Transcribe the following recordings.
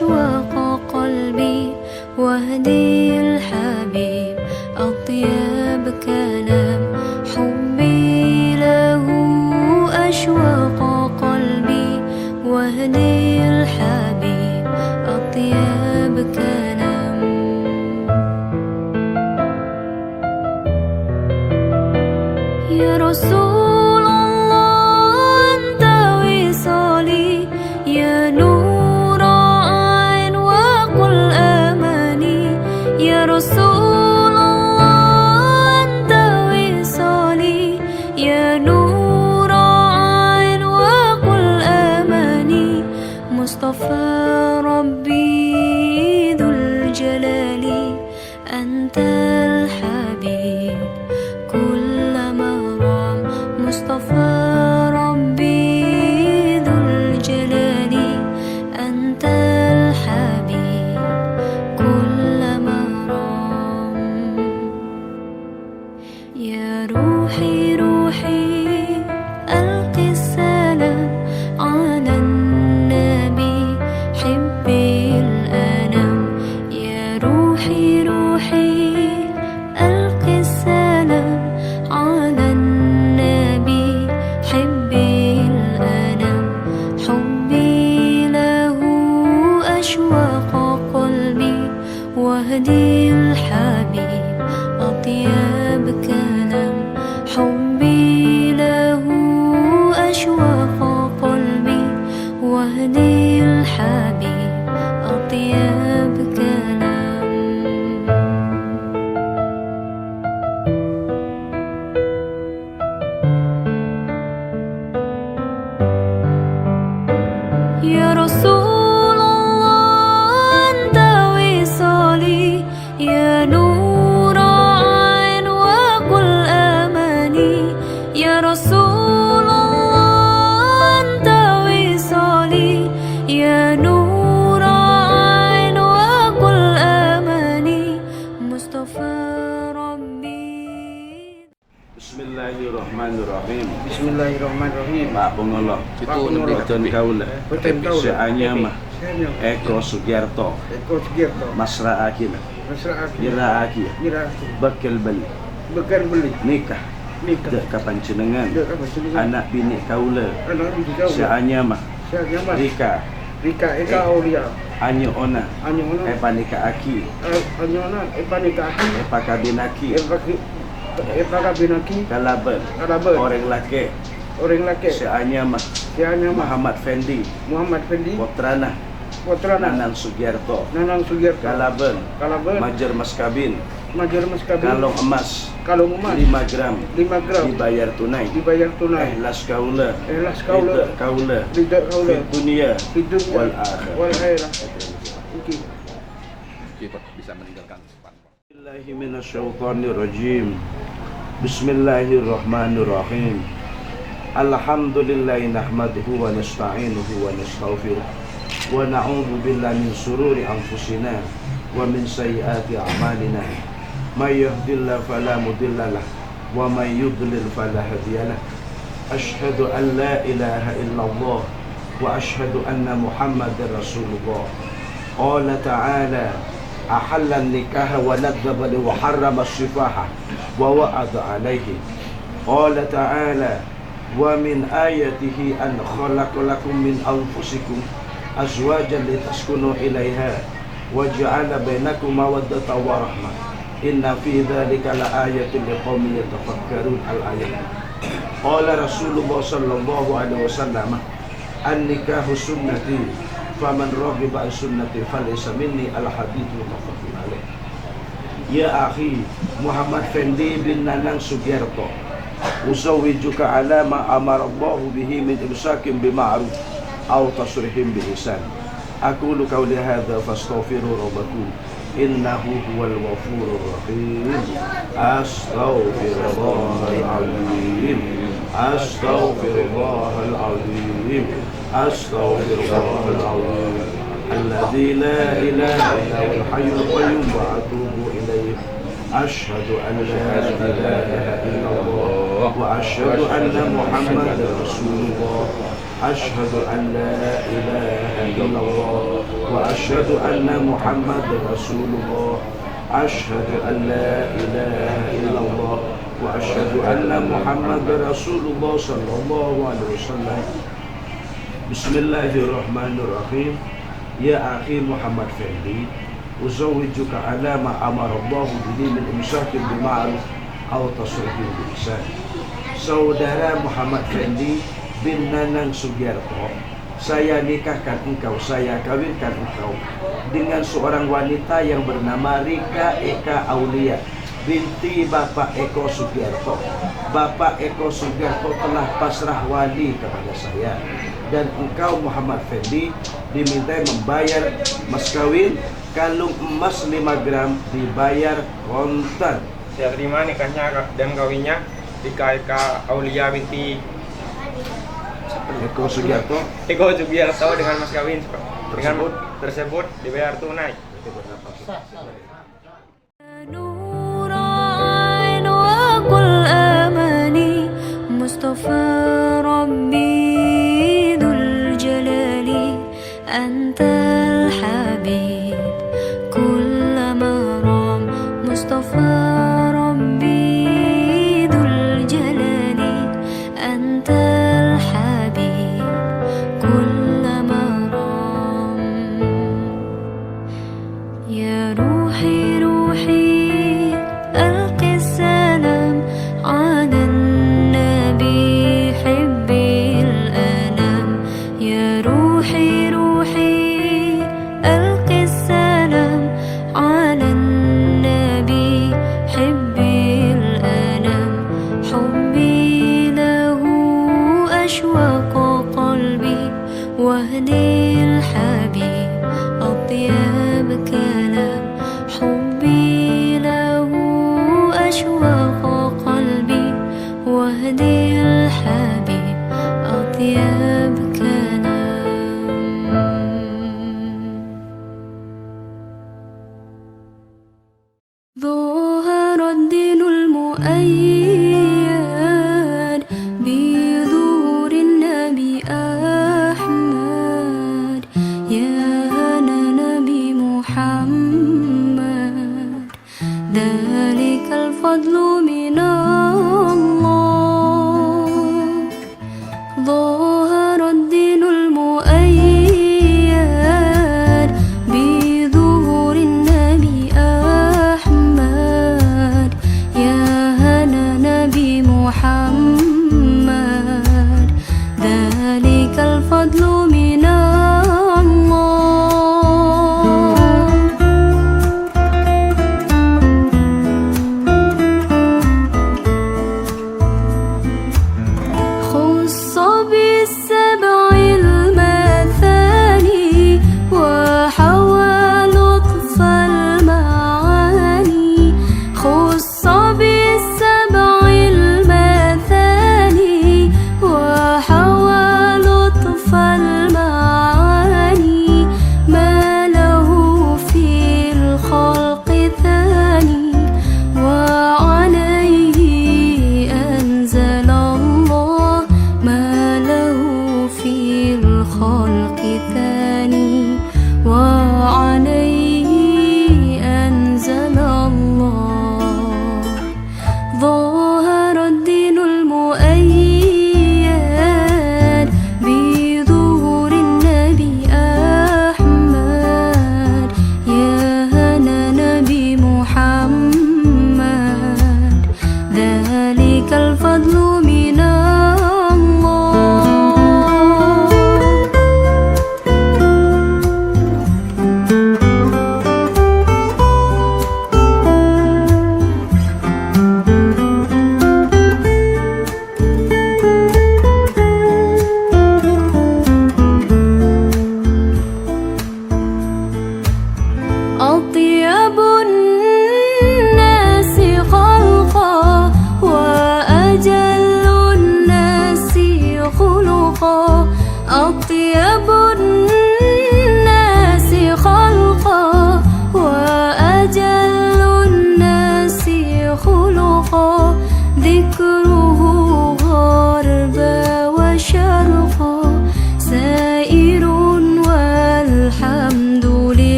أشواق قلبي وهدي الحبيب أطيب كلام حبي له أشواق قلبي وهدي الحبيب أطيب كلام يا رسول الله أنت وصالي يا نور عين وقل أماني يا رسول الله أنت وصالي يا نور عين وقل أماني مصطفى ربي ذو الجلال أنت الحبيب كل مرام مصطفى ربي ذو الجلال أنت الحبيب كل مرام يا روحي روحي ألقي السلام على النبي حبي الأنام يا روحي روحي ألقي السلام على النبي حبي الأنام حبي له أشواق قلبي وهدي الحبيب أطيب كلام حبي له أشواق قلبي وهدي الحبيب أطيب كلام يا رسول الله أنت وصالي يا نور عين وقل أماني يا رسول الله أنت وصالي يا نور عين وقل أماني مصطفى ربي. Bismillahirrahmanirrahim. Bismillahirrahmanirrahim. Pak Pengolok, Boten Kaula, Seanya mah Eko Sugiarto, Eko Sugiarto, Masra Akil, Ira Akil, Bekal beli, Bekal beli, nikah, dek kapan cenengan, anak bini Kaula, Seanya mah Rika, Eka Aulia, Anyo Ona, Epanika Aki, Epanika Aki, Epakabinaki, Epakabinaki, Kalaban, orang laki, Seanya mah Muhammad Fendi, Potrana, Nanang Sugiarto, Kalaban, Majer Maskabin, Kalong emas, 5 gram, dibayar tunai, Ikhlas kaula, Ridha kaula, dunia, wal akhirah. Bisa meninggalkan Bismillahirrahmanirrahim. Bismillahirrahmanirrahim. Alhamdulillahi nahmaduhu wa nasta'inuhu wa nastaghfiruh wa na'udzu billahi min shururi anfusina wa min sayyiati a'malina. May yahdihillahu fala mudilla lahu wa may yudlil fala hadiya lahu. Asyhadu an la ilaha illallah wa asyhadu anna Muhammadar Rasulullah. Qala ta'ala أحل النكاح ونذب وحرم السفاحة ووعد عليه. قال تعالى ومن آياته أن خلق لكم من أنفسكم أزواجا لتسكنوا إليها وجعل بينكم مودة ورحمة إن في ذلك لآية لقوم يتفكرون. الآية. قال رسول الله صلى الله عليه وسلم النكاح سنتي faman raghiba an sunnati falaysa minni al-hadithu muttafaqun alaih. Ya akhi Muhammad Fendi bin Nanang Sugiarto, usawwijuka ala ma amara Allah bihi min imsakin bima'ruf aw tasrihim bi ihsan. Aqulu qawli hadza fastaghfiru rabbakum innahu huwal ghafurur rahim. Astaghfirullahal azim. Astaghfirullahal azim. Astaghfirullahaladzim alladzi la ilaha illa huwal hayyul qayyum wa atubu ilaih. Asyhadu an la ilaha illallah wa asyhadu anna Muhammadar Rasulullah. Asyhadu an la ilaha illallah وأشهد أن محمد رسول الله أشهد أن لا إله إلا الله وأشهد أن محمد رسول الله صلى الله عليه وسلم بسم الله الرحمن الرحيم يا أخي محمد فندي أزوجك على ما أمر الله به من إمساك بمعروف أو تصريح بإحسان. Saudara Muhammad Fendi bin Nanang Sugiarto, saya nikahkan engkau, saya kawinkan engkau dengan seorang wanita yang bernama Rika Eka Aulia binti Bapak Eko Sugiarto. Bapak Eko Sugiarto telah pasrah wali kepada saya, dan engkau Muhammad Fendi diminta membayar mas kawin kalung emas 5 gram dibayar kontan. Saya terima nikahnya dan kawinnya Rika Eka Aulia binti Eko Sugiarto dengan mas kawin tersebut dibayar tunai. نور عين وكل أماني مصطفى ربي ذو الجلال أنت الحبيب كل مرام مصطفى ربي ذو الجلال أنت الحبيب كل مرام يا روحي روحي ألقي السلام على النبي حب الأنام يا روحي روحي ألقي السلام على النبي حب الأنام حبي له أشواق قلبي واهدي الحبيب أطيب كلام حبي له أشواق قلبي واهدي الحبيب أطيب كلام ظهر الدين المؤيد بظهور النبي أحمد يا نبي محمد ذلك الفضل من الله ظهر الدين المؤيد بظهور النبي أحمد يا نبي محمد ذلك الفضل من الله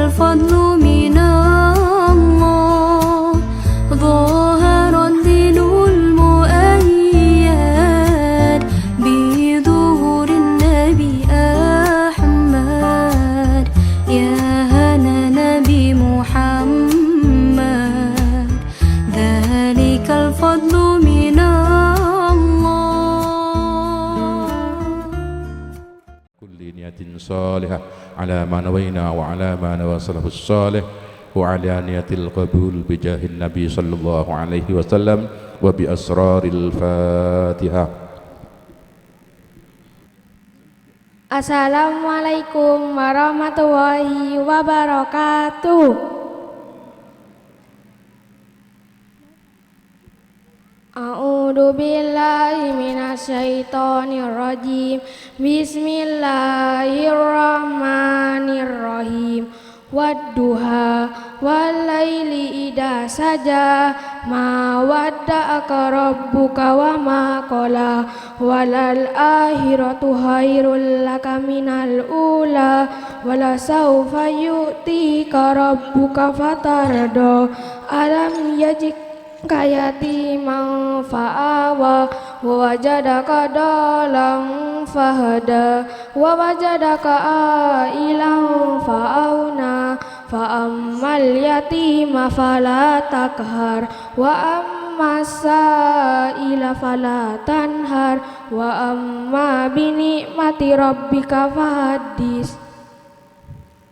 الفضل من الله ظهر الدين المؤيد بظهور النبي أحمد يا هنا نبي محمد ذلك الفضل من الله كل نية صالحة على ما نوينا وعلى ما نوى سلف الصالح وعلى نية القبول بجاه النبي صلى الله عليه وسلم وبأسرار الفاتحة. Assalamualaikum warahmatullahi wabarakatuh. A'udzu billahi minasyaitonir rajim. Bismillahirrahmanirrahim. Wadduha walaili idza saja ma wadda'aka rabbuka wa ma qala walal akhiratu khairul laka minal ula wala sawfa yu'tika rabbuka fatarda alam yatiman fa'awa wa wajadaka dalam fahada wa wajadaka ailan fa'auna fa'ammal yatima fala takhar wa amma sa'ila fala tanhar wa amma binikmati rabbika fahaddis.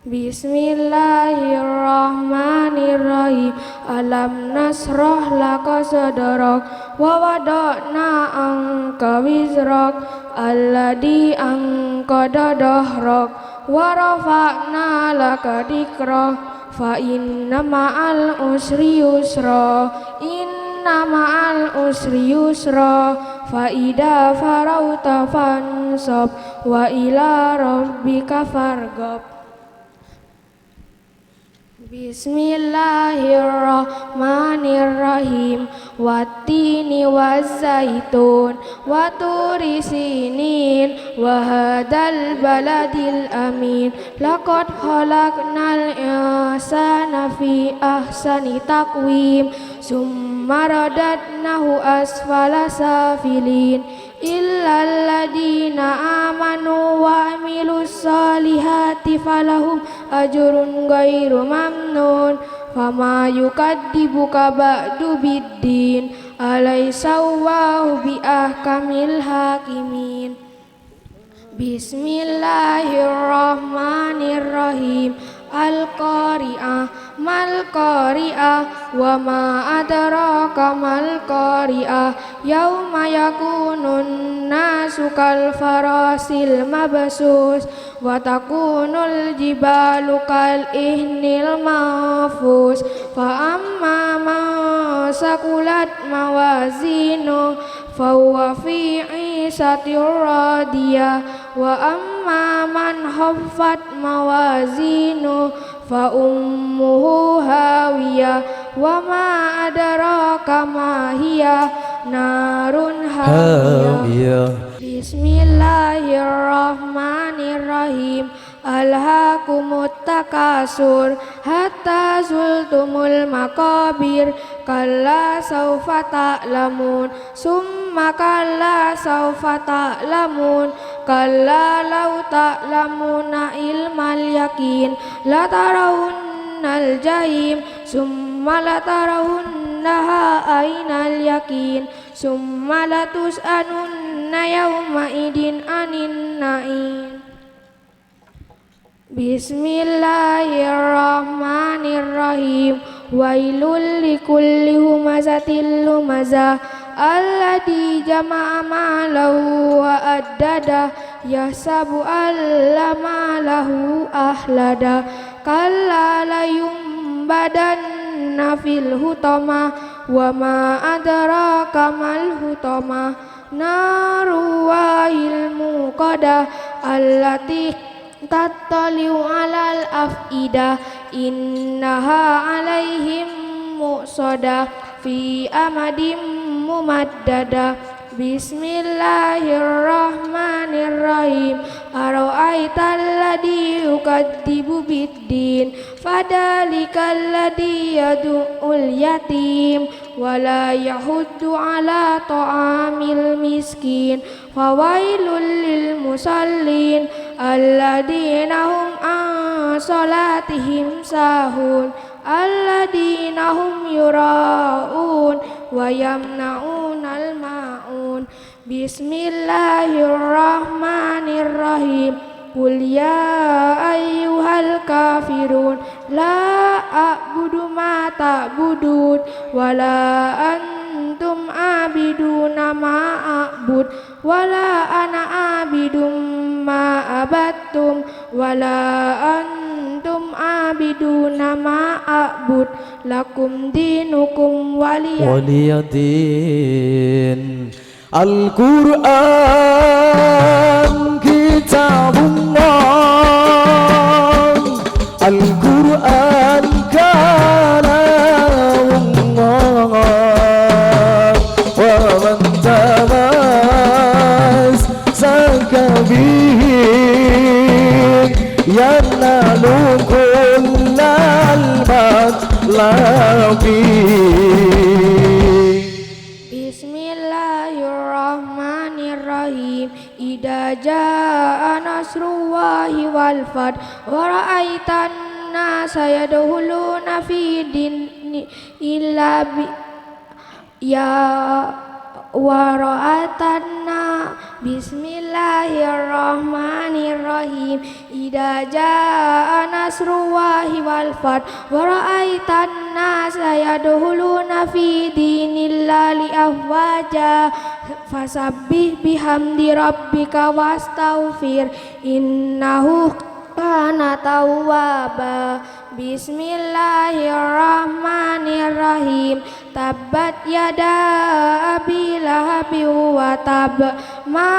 Bismillahirrahmanirrahim. Alam nasrah laka sadrak wa wada'na anka wizrak alladhi anqada dahrak wa rafa'na laka dikrak fa inna ma'al usri yusra inna ma'al usri yusra fa idza farauta fansab wa ila rabbika farghab. Bismillahirrahmanirrahim. Wattini wazzaitun wa turi sinin wa hadzal baladil amin laqad khalaqnal insana fi ahsani taqwim summa radadnahu asfala safilin illal ladina amanu wa amilus solihati falahum ajrun ghairu mamnun fama yukadzibuka ba'du biddin alaysa Allahu bi ahkamil hakimin. Bismillahirrahmanirrahim. Al-Qari'ah mal-Qari'ah wa ma adraka mal-Qari'ah yauma yakunun nasu kal farasil mabsus wa takunul jibalu kal ihnil mahfuz fa amma man sakulat mawazinu fa huwa fi 'ishatir radiyah wa amma man khaffat mawazinu fa ummuhu hawiyah wa ma adraka ma hiya narun hamiyah. Bismillahirrahmanirrahim. Alhaakumut takasur hatta zultumul maqabir kalla saufa ta'lamun summa kalla saufa ta'lamun kalla law ta'lamuna ilmal yakin la tarawunnal jahim summa la tarawunnaha ainal yakin summa la tus'alunna yawma idin anin na'im. Bismillahirrahmanirrahim. Wailul likulli humazatil lumazah alladzi jama'a malahu wa addada yahsabu alla malahu ahlada kalla la yumbadanna fil hutama wa ma adraka mal hutama naru wahil muqadah allati tattaliu alal af'idah innaha alaihim muqsadah fi amadim mumaddada. Bismillahirrahmanirrahim. Ara'aital ladzi yukadzibu biddin fadzalikal ladzi yad'ul yatim wala yahuddu ala ta'amil miskin fawailul lil musallin alladzina hum an salatihim sahun alladzina hum yura'un wa yamna'unal ma'un. Bismillahirrahmanirrahim. Qul ya ayyuhal kafirun la a'budu ma ta'budun wala antum abiduna ma a'bud wala ana abidum ma abattum wala antum abiduna ma a'bud lakum dinukum waliyadin. Al-Quran kitabullah, Al-Quran kalamullah, wa man tamassaka bihi yanalu kullal matlabi. Bismillahirrahmanirrahim. Idza jaa nasrullahi wal fath wa ra'aitan nasa yadkhuluna fi dini illa bi ya wa ra'atanna. Bismillahirrahmanirrahim. Idza jaa nasrullahi wal fath wa ra'aitan nasa yadkhuluna fi dinillahi afwaja fasabbih bihamdi rabbika wastaghfir innahu kana tawwaba. Bismillahirrahmanirrahim. Tabbat yada abi lahabin wa tab ma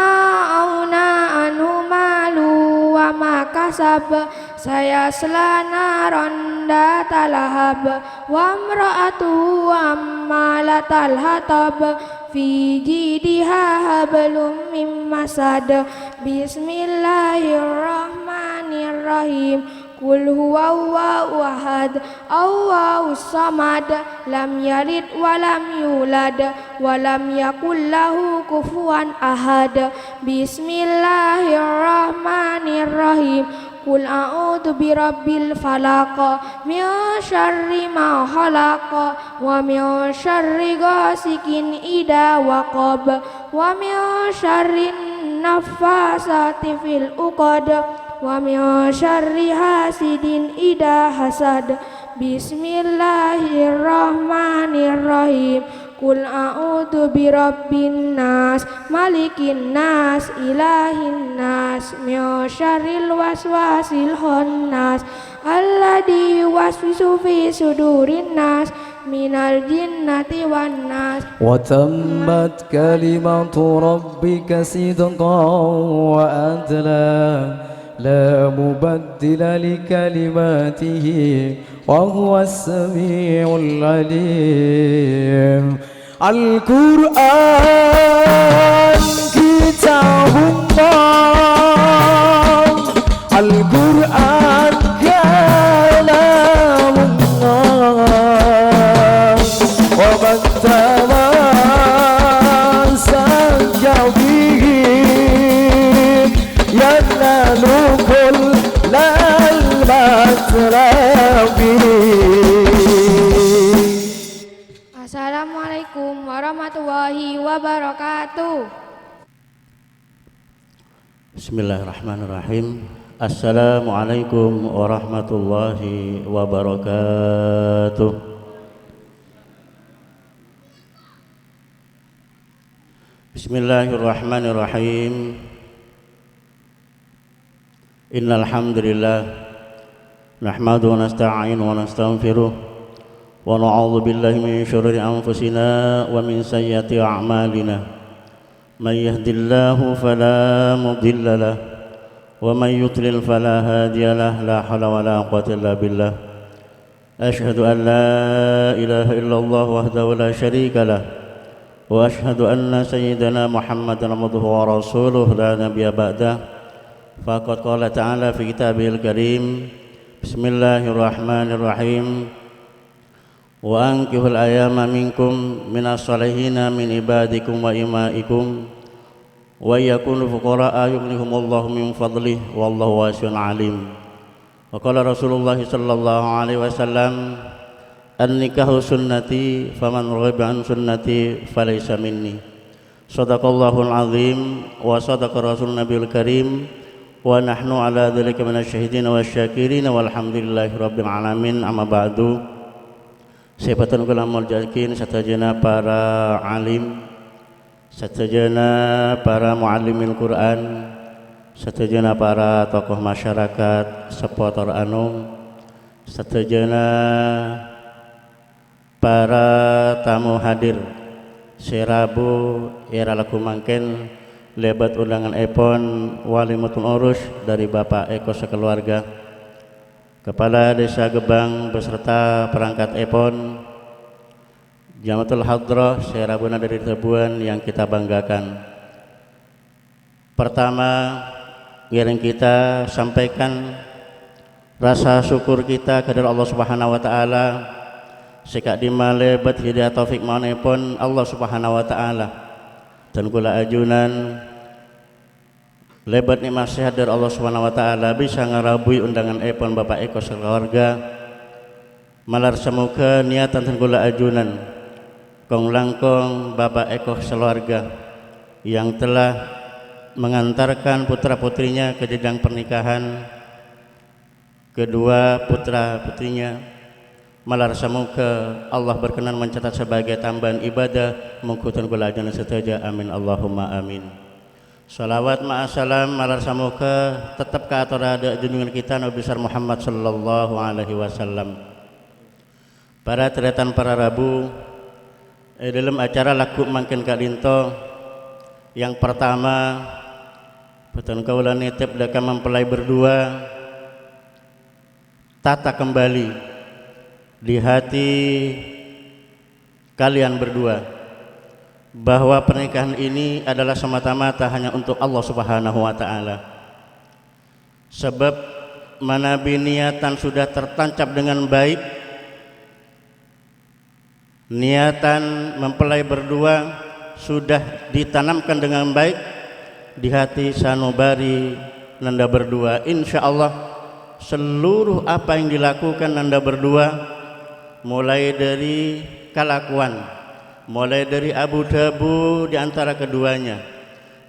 auna anhu malu wa ma kasab sayasla naran data lahab wa imra'atuhu ammalatal hatab fi jidiha hablum mim masad. Bismillahirrahmanirrahim. Qul huwallahu ahad Allahus samad lam yalid wa lam yulad wa lam yakul lahu kufuwan ahad. Bismillahirrahmanirrahim. Qul a'udzu birabbil falaq min syarri ma khalaq wa min syarri ghasikin idza waqab wa min syarri naffasati fil uqad wa min syarri hasidin idza hasad. Bismillahirrahmanirrahim. Qul a'udzu birabbin nas malikin nas ilahin nas min syarril waswasil khannas alladzi yuwaswisu fi sudurin nas minal jinnati wan nas. Wa tammat kalimatu rabbika sidqan wa adla la mubaddila likalimatihi wa huwas samiul alim. Al-Quran kitabullah, Al-Quran kalamullah, wa man tamassaka bihi yanalu kullal matlabi. Assalamualaikum warahmatullahi wabarakatuh. Bismillahirrahmanirrahim. Assalamualaikum warahmatullahi wabarakatuh. Bismillahirrahmanirrahim. Innal hamdalillah nahmaduhu wa nasta'inu wa nastaghfiruh wa na'udzu billahi min syururi anfusina wa min sayyiati a'malina. May yahdihillahu fala mudilla lahu wa may yudlil fala hadiya lahu. La haula wa la quwwata illa billah. Asyhadu an la ilaha illallah wahdahu la syarika lahu وأشهد أن سيدنا محمدا عبده ورسوله لا نبي بعده فقد قال تعالى في كتابه الكريم بسم الله الرحمن الرحيم وأنكحوا الأيام منكم من الصالحين من عبادكم وإمائكم ويكونوا فقراء يغنيهم الله من فضله والله واسع عليم وقال رسول الله صلى الله عليه وسلم النكاح سنتي فمن رغب عن سنتي فليس مني صدق الله العظيم وصدق رسول النبي الكريم ونحن على ذلك من الشهيدين والشاكرين والحمد لله رب العالمين أما بعد Sehatan kula muljakin satajana para alim, satajana para muallimil Quran, satajana para tokoh masyarakat sepotor anu, satajana para tamu hadir serabu era laku mangken lebat undangan epon walimatul urus dari Bapak Eko sekeluarga, Kepala Desa Gebang beserta perangkat epon, Jamatul Hadrah serabuna dari Tebuan yang kita banggakan. Pertama, yang kita sampaikan rasa syukur kita kepada Allah Subhanahu wa taala sekak dimalebat hidayah taufik manepon Allah Subhanahu wa taala dan kula ajunan lebat nikmat sehat dari Allah Subhanahu wa taala bisa ngarabui undangan epon Bapak Eko sekeluarga malar semoga niatan dan kula ajunan kong langkong Bapak Eko sekeluarga yang telah mengantarkan putra putrinya ke jenjang pernikahan, kedua putra putrinya malar semoga Allah berkenan mencatat sebagai tambahan ibadah mengkutan kula ajunan setuja amin Allahumma amin. Salawat ma'asalam malar samuka tetap ke aturada junjungan kita Nabi besar Muhammad sallallahu alaihi wasallam. Para tretan para rabu dalam acara laku mangkin kalinto yang pertama betul kaula nitip deka mempelai berdua tata kembali di hati kalian berdua bahwa pernikahan ini adalah semata-mata hanya untuk Allah Subhanahu wa taala. Sebab manabi niatan sudah tertancap dengan baik, niatan mempelai berdua sudah ditanamkan dengan baik di hati sanubari nanda berdua. Insya Allah seluruh apa yang dilakukan nanda berdua mulai dari kelakuan, mulai dari abu dabu di antara keduanya,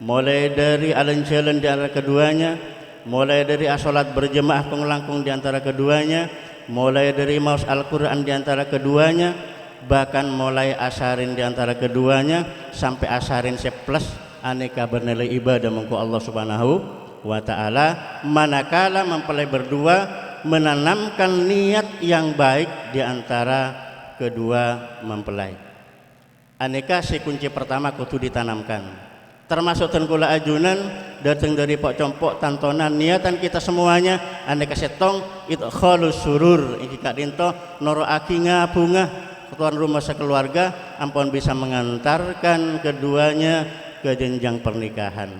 mulai dari alen-jalen di antara keduanya, mulai dari asolat berjemaah pengelangkung di antara keduanya, mulai dari maus Al-Quran di antara keduanya, bahkan mulai asarin di antara keduanya sampai asarin seplus aneka bernilai ibadah mengku Allah Subhanahu wa ta'ala manakala mempelai berdua menanamkan niat yang baik di antara kedua mempelai. Aneka si kunci pertama kudu ditanamkan termasuk tengkula ajunan datang dari pok compok tantonan niatan kita semuanya aneka setong itu khalus surur iki kadinto noro aki ngabunga tuan rumah sekeluarga ampun bisa mengantarkan keduanya ke jenjang pernikahan.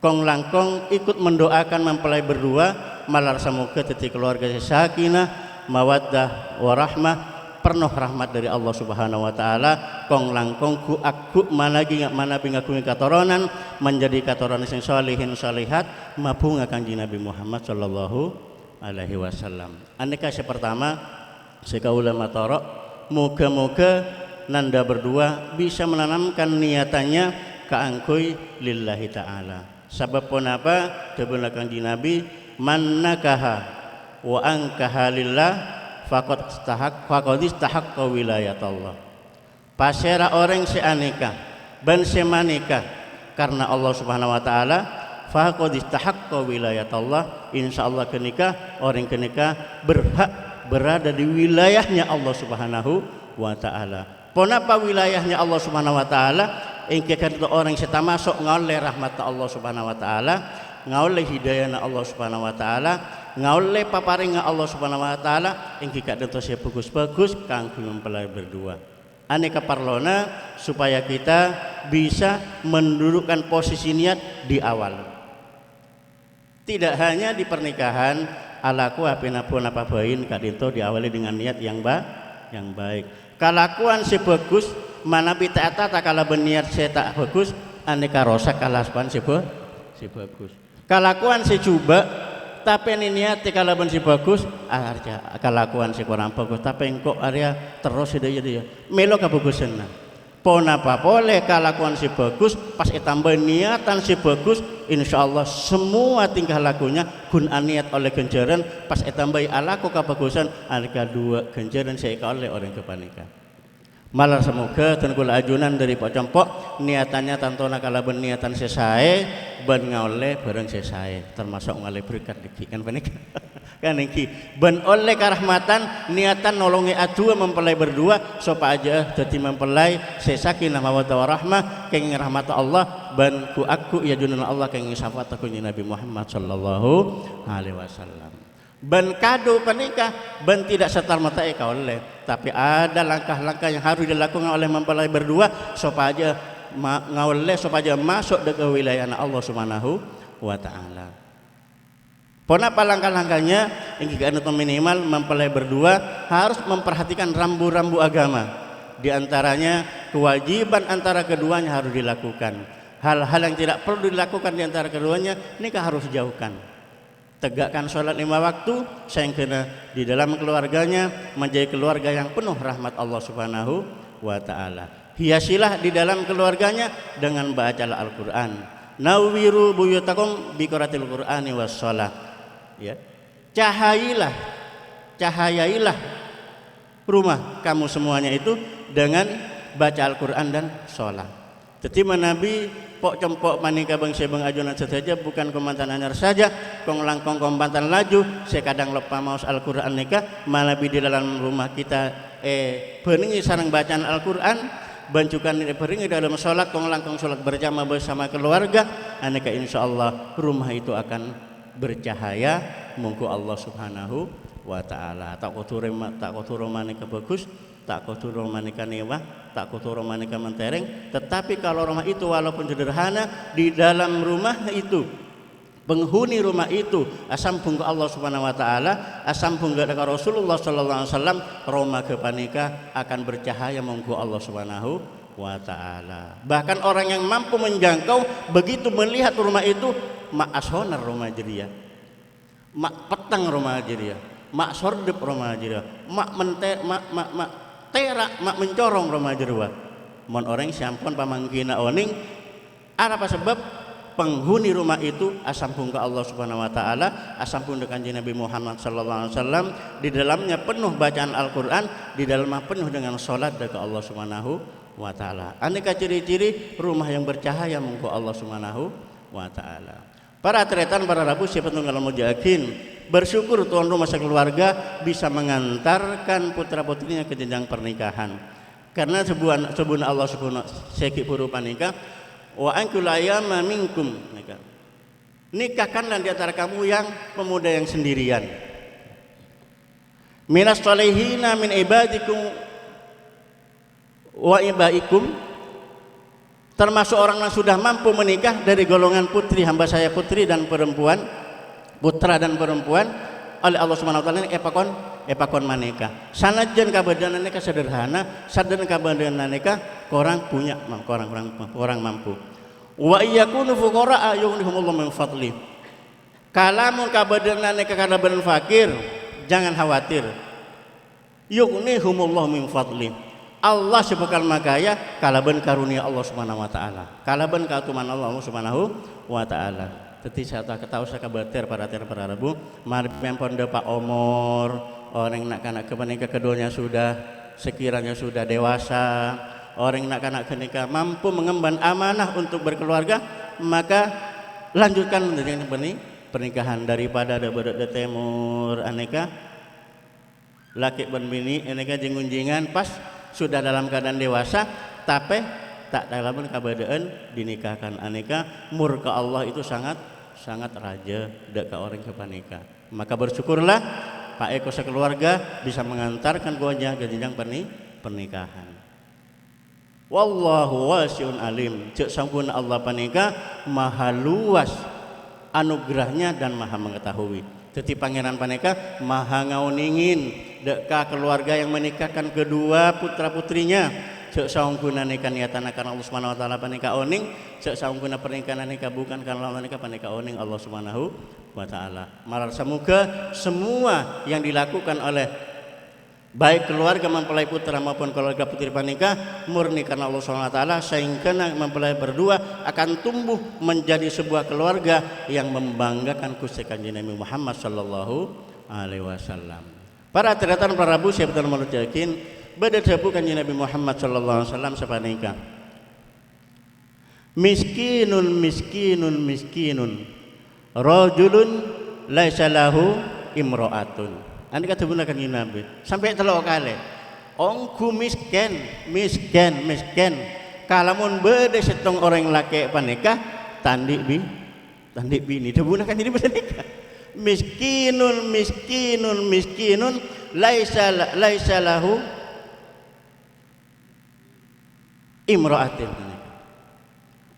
Kong langkong ikut mendoakan mempelai berdua malar semoga titik keluarga sakinah mawaddah warahmah penuh rahmat dari Allah Subhanahu wa taala. Kong langkong ku aku managi mana bingaku katoronan menjadi katoronan sing sholihin sholihat mabunga kanjeng Nabi Muhammad sallallahu alaihi wasallam. Aneka yang pertama sekaula matorok moga-moga nanda berdua bisa menanamkan niatannya kaangkui lillahi taala. Sebab pun apa debuna kanjeng Nabi man nakaha wa ankaha lillah faqad istahaqqa wilayat Allah. Pasera orang seaneka ban semanika karena Allah Subhanahu wa taala faqad istahaqqa wilayat Allah. Insyaallah kenika orang kenika berhak berada di wilayahnya Allah Subhanahu wa taala. Ponapa wilayahnya Allah Subhanahu wa taala? Engke kada orang seta masuk ngoleh rahmat Allah Subhanahu wa taala, ngoleh hidayahna Allah Subhanahu wa taala, ngoleh paparinga Allah Subhanahu wa taala engke kada to bagus-bagus kanggo mempelai berdua. aneka parlona supaya kita bisa mendudukkan posisi niat di awal. Tidak hanya di pernikahan alaku apinapun apa bain kadinto diawali dengan niat yang baik. Kalakuan si bagus mana bitata tak kala berniat saya tak bagus aneka rosak kalaspan si bagus. Kalakuan si coba tapi ini niat kala ben si bagus kalakuan si kurang bagus tapi engkau area terus dia melo kebagusan. Pon apa boleh kalakuan si bagus pas tambah niatan si bagus insyaallah semua tingkah lakunya gun aniat oleh ganjaran pas tambah alaku kebagusan aneka dua ganjaran saya oleh orang kepanika. Malah semoga tengkul ajunan dari Pak Cempok niatannya tantona kala ben niatan sesae ben ngoleh bareng sesae termasuk ngoleh berkat iki kan panika kan iki ben oleh karahmatan niatan nolongi adua mempelai berdua sopa aja jadi mempelai sesakinah mawaddah warahmah kenging rahmat Allah ben ku aku ya junan Allah kenging syafaat aku Nabi Muhammad sallallahu alaihi wasallam. Ben kado panika ben tidak setar mata oleh tapi ada langkah-langkah yang harus dilakukan oleh mempelai berdua supaya ngoleh supaya masuk ke wilayah Allah Subhanahu wa taala. Pon apa langkah-langkahnya yang minimal mempelai berdua harus memperhatikan rambu-rambu agama. Di antaranya kewajiban antara keduanya harus dilakukan. Hal-hal yang tidak perlu dilakukan di antara keduanya nikah harus jauhkan. Tegakkan sholat 5 waktu, sayang kena di dalam keluarganya menjadi keluarga yang penuh rahmat Allah Subhanahu wa taala. Hiasilah di dalam keluarganya dengan baca Al-Qur'an. Nawwiru buyutakum biqiraatil Qur'ani was shalah. Ya. Cahayailah rumah kamu semuanya itu dengan baca Al-Qur'an dan sholat. Jadi Nabi pok cempok manika bangsa bang ajunan saja bukan komandan anyar saja kong langkong komandan laju saya kadang lupa maus Al-Qur'an nikah malah di dalam rumah kita beringi sarang bacaan Al-Qur'an bancukan beringi dalam sholat kong langkong sholat berjamaah bersama keluarga aneka insyaallah rumah itu akan bercahaya mungku Allah Subhanahu wa taala. Tak kotor manika bagus tak kotor manika newah tak kotor manika mentereng tetapi kalau rumah itu walaupun sederhana di dalam rumah itu penghuni rumah itu asam ke Allah Subhanahu wa taala asam ke Rasulullah sallallahu alaihi wasallam rumah kepanika akan bercahaya mungku Allah Subhanahu wa taala. Bahkan orang yang mampu menjangkau begitu melihat rumah itu mak ashonar rumah jeria mak petang rumah jeria mak sordep rumah jeria mak terak mak mencorong rumah jerwa mon orang siampun pamangkina oning apa sebab penghuni rumah itu asampun ke Allah Subhanahu wa taala asampun ke kanjeng Nabi Muhammad sallallahu alaihi wasallam di dalamnya penuh bacaan Al-Qur'an di dalamnya penuh dengan salat ke Allah Subhanahu wa taala. Aneka ciri-ciri rumah yang bercahaya mungku Allah Subhanahu wa taala. Para tretan para rabu siapa tunggal mujakin bersyukur tuan rumah sekeluarga bisa mengantarkan putra putrinya ke jenjang pernikahan karena sebuah Allah subhanahu seki puru panika wa ankul ayama minkum nikahkanlah di antara kamu yang pemuda yang sendirian minas salihina min ibadikum wa ibaikum termasuk orang yang sudah mampu menikah dari golongan putri hamba saya putri dan perempuan putra dan perempuan oleh Allah Subhanahu wa taala epakon maneka sanajan kabadan aneka sederhana sadan kabadan aneka orang punya orang mampu wa iyakunu fuqara yughnihumullahu min fadli kalamun kabadan aneka kabadan fakir jangan khawatir yughnihumullahu min fadli Allah sebekal makaya kalaban karunia Allah Subhanahu wa taala kalaban katuman Allah Subhanahu wa taala. Teti saya tahu saya kabater para rabu mari pempon Pak Omor orang nak kanak kemenikah keduanya sudah sekiranya sudah dewasa orang nak kanak kenikah mampu mengemban amanah untuk berkeluarga maka lanjutkan dengan pernikahan daripada ada berat temur aneka laki dan bini aneka jengunjingan pas sudah dalam keadaan dewasa tapi tak dalam keadaan dinikahkan aneka murka Allah itu sangat raja dekat orang kepanika maka bersyukurlah Pak Eko sekeluarga bisa mengantarkan gonya ke jenjang pernikahan wallahu wasi'un alim. Cek sampun Allah panika maha luas anugerahnya dan maha mengetahui. Jadi pangeran panika maha ngauningin deka keluarga yang menikahkan kedua putra putrinya. Cek saungkuna nikah niatan karena Allah Subhanahu wa taala panika oning, cek saungkuna pernikahan nikah bukan karena Allah nikah panika oning Allah Subhanahu wa taala. Marar semoga semua yang dilakukan oleh baik keluarga mempelai putra maupun keluarga putri panika murni karena Allah Subhanahu wa taala, sehingga mempelai berdua akan tumbuh menjadi sebuah keluarga yang membanggakan Gusti Kanjeng Nabi Muhammad sallallahu alaihi wasallam. Para hadirin para Rabu saya betul menurut yakin beda sabu Kanjeng Nabi Muhammad sallallahu alaihi wasallam sapanika miskinun miskinun miskinun rajulun laisa lahu imra'atun. Anda kata benar Kanjeng Nabi sampai telok kali ongku miskin miskin miskin kalamun beda setong orang laki panika tandik bini tebunak Kanjeng Nabi panika miskinun miskinun miskinun laisa lahu imra'atin.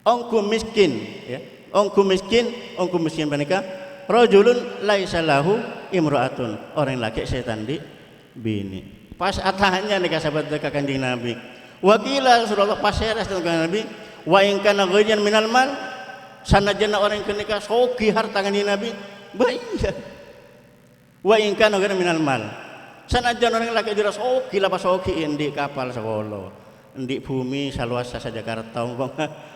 Ongku miskin ya, ongku miskin panika rajulun laisa lahu imra'atun, orang laki setan di bini. Pas atahnya nih sahabat dekat Kanjeng Nabi. Wakila Rasulullah pas seras dengan Nabi, wa in kana ghayyan minal mal, sanajana orang kenika soki harta Kanjeng Nabi, baik. Wa in kana ghayyan minal mal, sanajana orang laki dira soki lapas soki di kapal sekolah. Di bumi saluasa saja Jakarta,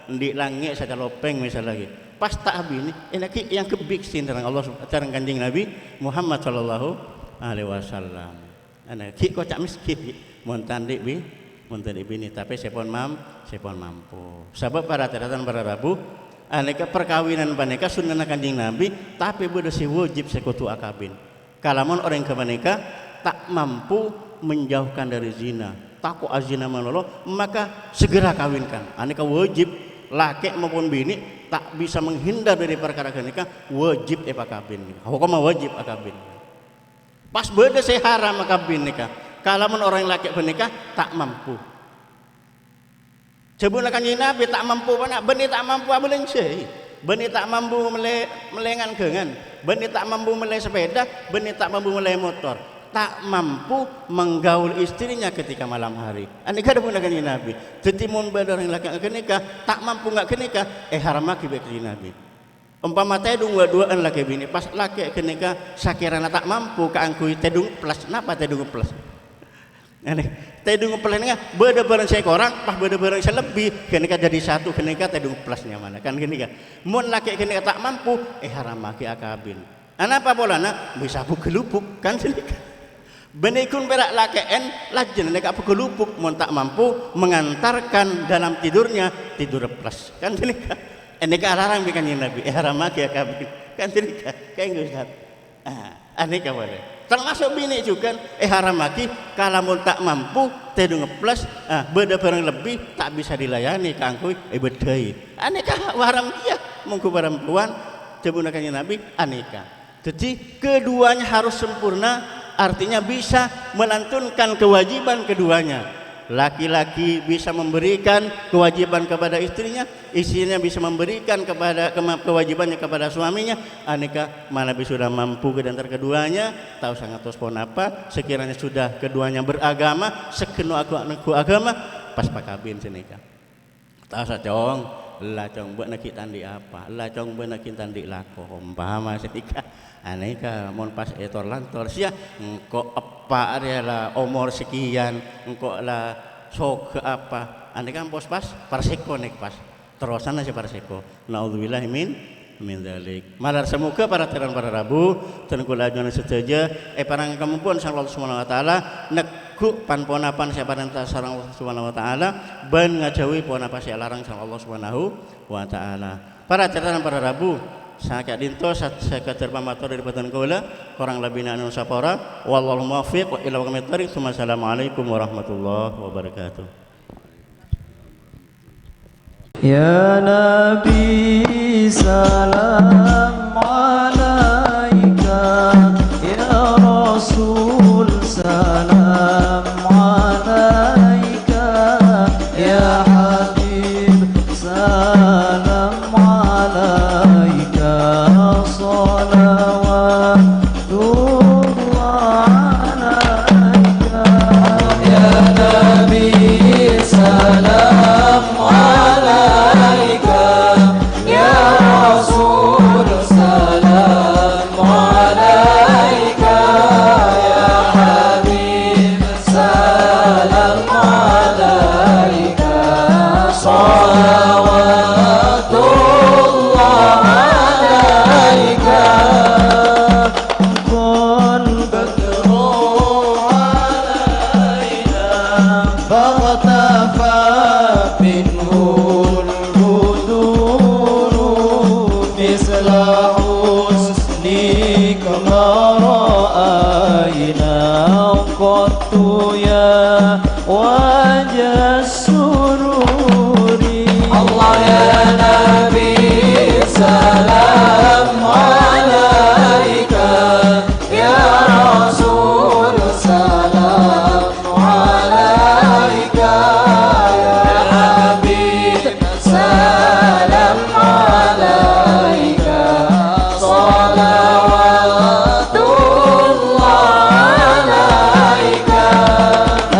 di langit saja lopeng misalnya lagi. Pas tak habis ini enak yang kebiksin terang Allah terang Kanjeng Nabi Muhammad sallallahu alaihi wasallam. Anak ki kocak miskin montandik bini tapi sepon mampu. Sebab para teratan para Rabu aneka perkawinan paneka sunnah Kanjeng Nabi tapi beda si wajib sekutu akabin. Kalamun orang ke paneka tak mampu menjauhkan dari zina, takut azina manoloh, maka segera kawinkan. Aneka wajib laki maupun bini tak bisa menghindar dari perkara nikah, wajib akabin. Hukum wajib akabin. Pas beda saya haram akabin nikah. Kalau orang laki menikah tak mampu. Sebelum Kanjeng Nabi tak mampu mana? Beni tak mampu abeleng sei. Beni tak mampu melengan gengan. Beni tak mampu melai sepeda. Beni tak mampu melai motor. Tak mampu menggaul istrinya ketika malam hari. Aneka ada pun Kanjeng Nabi. Tetimun beda orang laki kenikah tak mampu nggak kenikah haram akibat Kanjeng Nabi. Umpama tedung duaan laki bini pas laki kenikah sakirana tak mampu keangkui tedung plus napa tedung plus. Aneh tedung plus nya beda barang saya korang pas beda barang saya lebih kenikah jadi satu kenikah tedung plusnya mana kan kenikah. Mun laki kenikah tak mampu haram akibat akabin. Anapa polana bisa buka lupuk kan kenikah. Benikun berak lakean lajen nek apa kelupuk mun tak mampu mengantarkan dalam tidurnya tidur plus kan nikah nek larang bikin Nabi haram ya kabeh kan nikah kayak Ustaz aneka boleh termasuk bini juga haram lagi kalau mun tak mampu tidur plus beda barang lebih tak bisa dilayani kangkui bedai aneka haram dia mungku perempuan cebunakannya Nabi aneka jadi keduanya harus sempurna. Artinya bisa melantunkan kewajiban keduanya. Laki-laki bisa memberikan kewajiban kepada istrinya, istrinya bisa memberikan kewajibannya kepada suaminya. Aneka mana bisa sudah mampu ke antara keduanya, tahu sangat tospon apa. Sekiranya sudah keduanya beragama, sekenu aku agama, pas pakabin senika. Tahu sajong, lah cong buat nak tandi apa, lah cong buat nak tandi lakom, paham senika. Aneka mon pas etor lantor sia engko apa dia lah umur sekian engko lah sok ke apa aneka pos pas parseko nek pas terusan aja parseko naudzubillah min dalik malar semoga para teran para Rabu ten kula ajunan sedaja parang kamu pun sang Allah Subhanahu wa taala neku pan-ponapan sia parenta sareng Allah Subhanahu wa taala ban ngajawi ponapa sia larang sang Allah Subhanahu wa taala para teran para Rabu sakit dinto saya terpamator dari batan kaula kurang lebih anu sapora wallahu muwaffiq wa ila waqamit tariq assalamualaikum warahmatullahi wabarakatuh. Ya Nabi salam alaika, ya Rasul salam alaika, ya Nabi salam alaika, ya Rasul salam alaika, ya Habib salam alaika, salawatullah alaika. Kun badru alaina faghtafa minhul buduru misla husnika ma ra'ayna qattu ya wajah sururi. Allah ya Nabi salam alaika, ya Rasul salam alaika, ya Habib salam alaika, salawatullah alaika.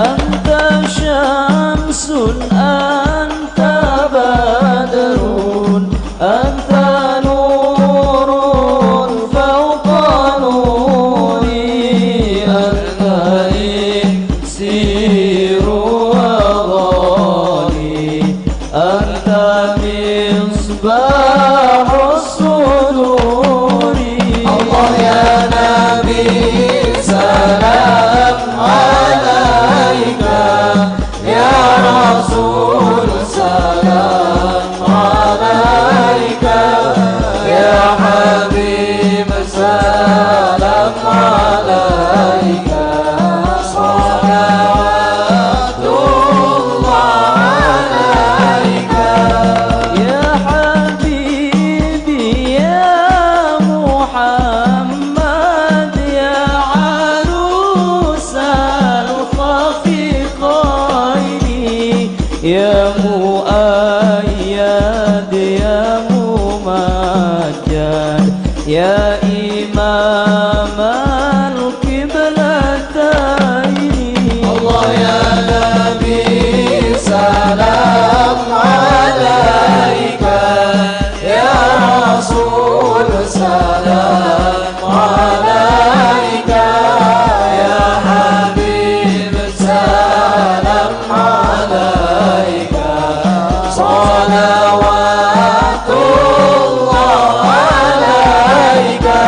Anta syamsun anta badrun anta nurun fawqa nuri, anta iksiru wa ghali, anta misbahus suduri. Allah ya Nabi salam alaika, ya Rasul salam alaika, ya Habib salam alaika, salawatullah alaika. Ya Habibi ya Muhammad, ya arusal khafiqaini, ya muayyad ya mumajjad, ya imam al-qiblataini. Allah ya Nabi salam alaika, ya Rasul salam alaika, ya Habib salam alaika, salawatullah alaika.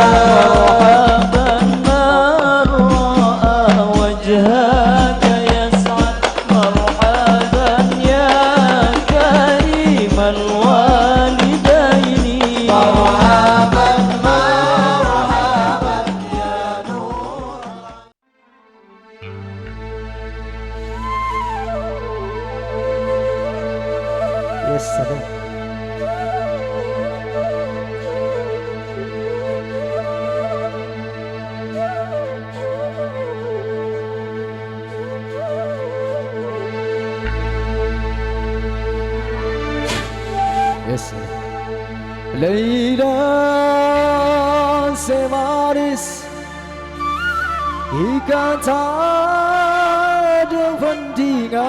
Marhaban man ra'a wajhaka yas'ad, marhaban ya karimal walidaini, marhaban marhaban ya nur. Yes, ada. Yes. Leila se baris ikatan pendingan,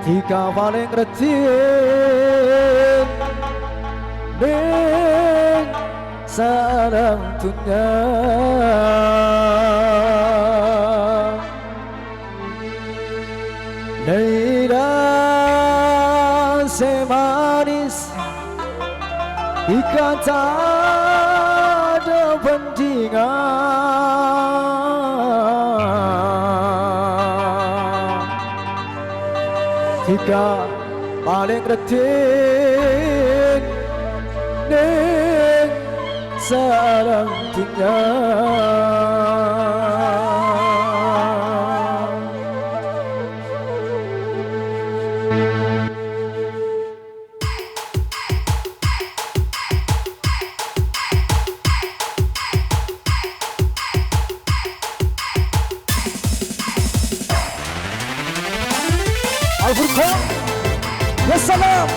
tiga paling retin ning sarang dunya. Leila se manis ikatan pendingan, tiga paling retin ning sarang dunya. Al-Furqan, ya salam.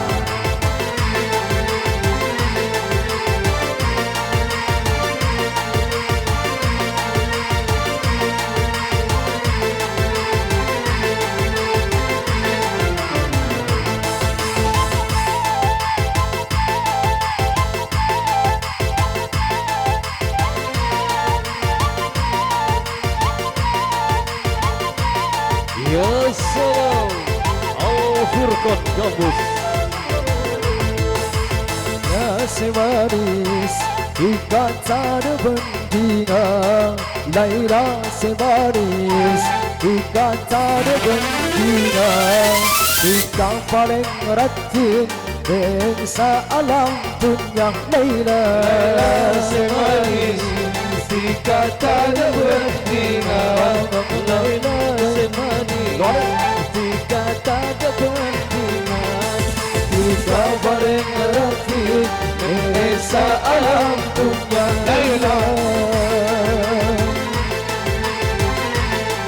Furqan Gambus. Nasi manis ikan ada betina, Laila semanis ikan ada betina, ikan paling ratin bangsa alam punya Laila semanis ikan ada betina, Laila semanis ikan ada betina, ikan paling ratin bangsa alam punya Laila.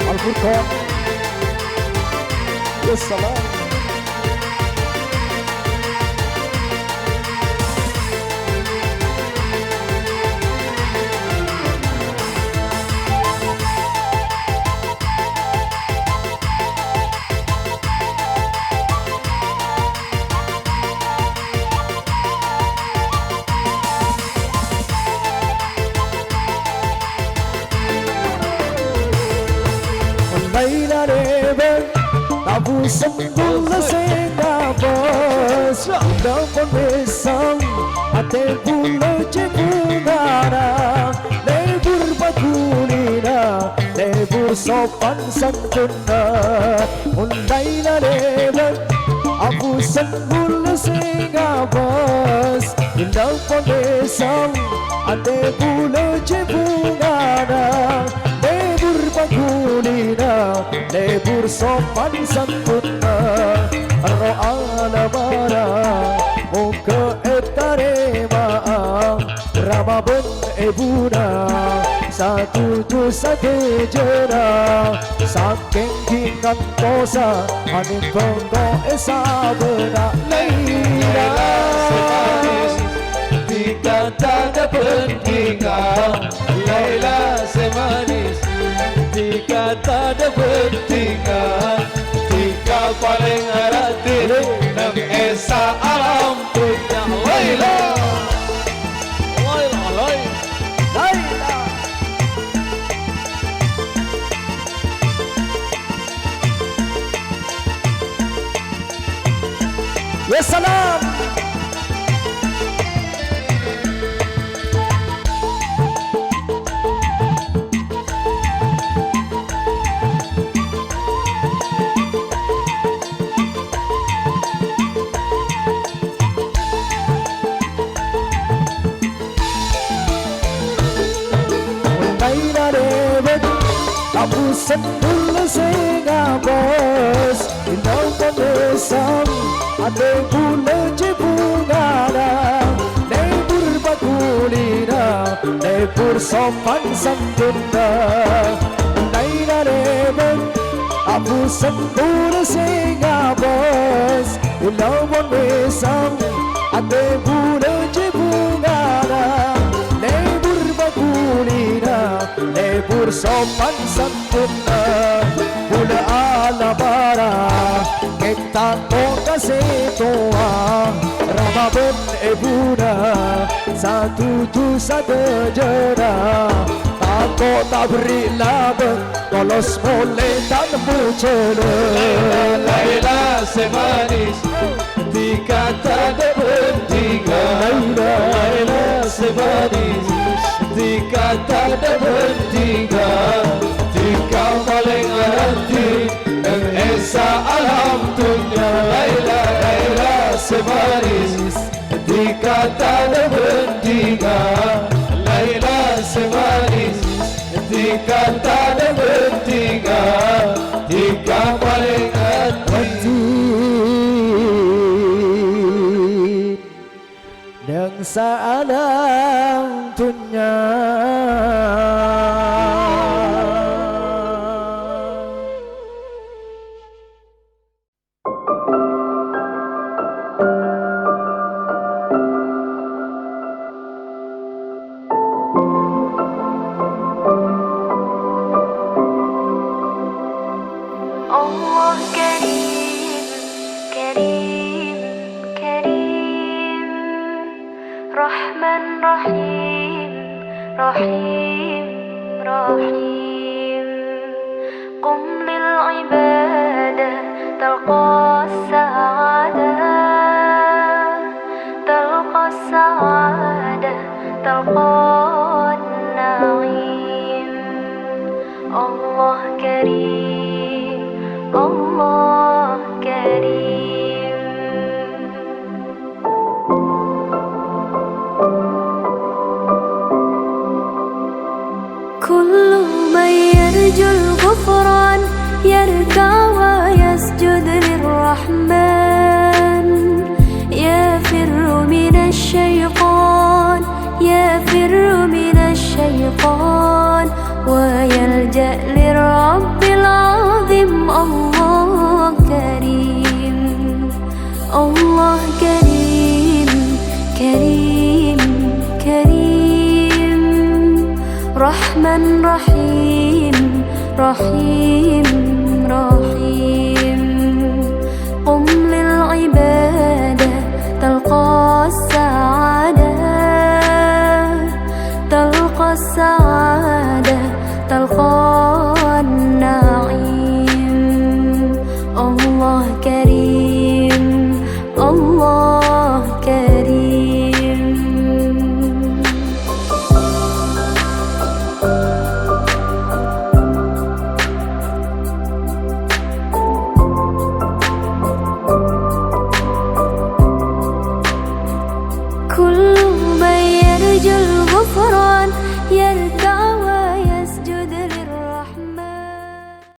Al-Furqan Wassalam. Laila Reben Tabu sembul sehingga bos Dapat besang Ate bula cebungana Lebur bakulina Lebur sopan santuna Laila Reben Tabu sembul sehingga bos Dapat besang Ate bula cebungana Lebur bakulina Lebur sopan santuna Ro'a labara Muka etarema Rama ben ebuna Satu tu satu jera Saking kingan kosa Aning bengko esa benak Laila semanis Tika tanda pentinggal Laila semanis Tika tanda pentinggal Tika paling haratin Nang esa alam punya Laila Laila Laila Laila Ya salam. Tabu sendul sehingga bos Inau pemesam Ade bule cebungana Lebur bakulina Lebur sopan santuna Laila Reben Tabu sendul sehingga bos Inau pemesam Ade bule cebungana Lebur bakulina Lebur sopan santuna Bula alabara Kita toka setoa Rama ben ebuna Satu tu satu jera Tako tak beri labeng Kolos boleh dan mucele Laila semanis Tika tanda pentinggal Laila semanis Tika tanda pentinggal Tika paling hati Dan esa alam dunia Laila Laila semanis Tika tanda pentinggal Laila semanis Tika tanda pentinggal Tika paling hati Dan sealam dunia Allah Karim, Karim, Karim, Rahman Rahim, Rahim, Rahim. Qum lil ibadah talqa كل من يرجو الغفران يركع ويسجد للرحمن يفر من الشيطان يفر من الشيطان ويلجأ للرب العظيم الله كريم الله كريم كريم كريم رحمن رحيم رحيم رحيم قم للعبادة تلقى السعادة تلقى السعادة تلقى النعيم الله كريم الله كريم كل من يرجو